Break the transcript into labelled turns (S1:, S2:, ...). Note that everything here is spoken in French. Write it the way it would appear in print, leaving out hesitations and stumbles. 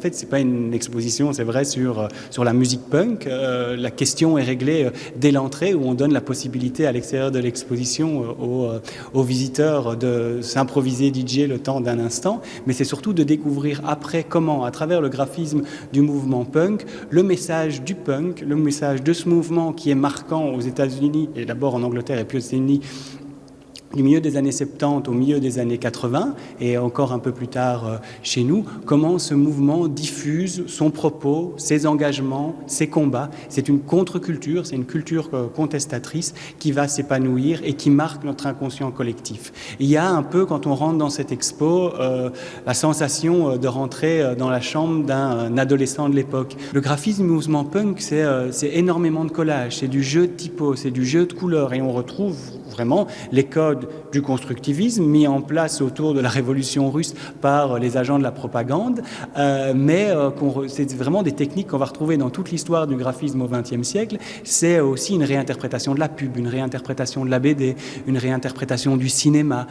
S1: fait, c'est pas une exposition, c'est vrai, sur la musique punk. La question est réglée dès l'entrée, où on donne la possibilité à l'extérieur de l'exposition aux visiteurs de s'improviser DJ le temps d'un instant, mais c'est surtout de découvrir après comment, à travers le graphisme du mouvement punk, le message du punk, le message de ce mouvement qui est marquant aux États-Unis, et d'abord en Angleterre et puis aux États-Unis, du milieu des années 70 au milieu des années 80 et encore un peu plus tard chez nous, comment ce mouvement diffuse son propos, ses engagements, ses combats. C'est une contre-culture, c'est une culture contestatrice qui va s'épanouir et qui marque notre inconscient collectif. Il y a un peu, quand on rentre dans cette expo, la sensation de rentrer dans la chambre d'un adolescent de l'époque. Le graphisme du mouvement punk, c'est énormément de collages, c'est du jeu de typos, c'est du jeu de couleurs et on retrouve vraiment les codes du constructivisme mis en place autour de la révolution russe par les agents de la propagande, mais c'est vraiment des techniques qu'on va retrouver dans toute l'histoire du graphisme au XXe siècle. C'est aussi une réinterprétation de la pub, une réinterprétation de la BD, une réinterprétation du cinéma.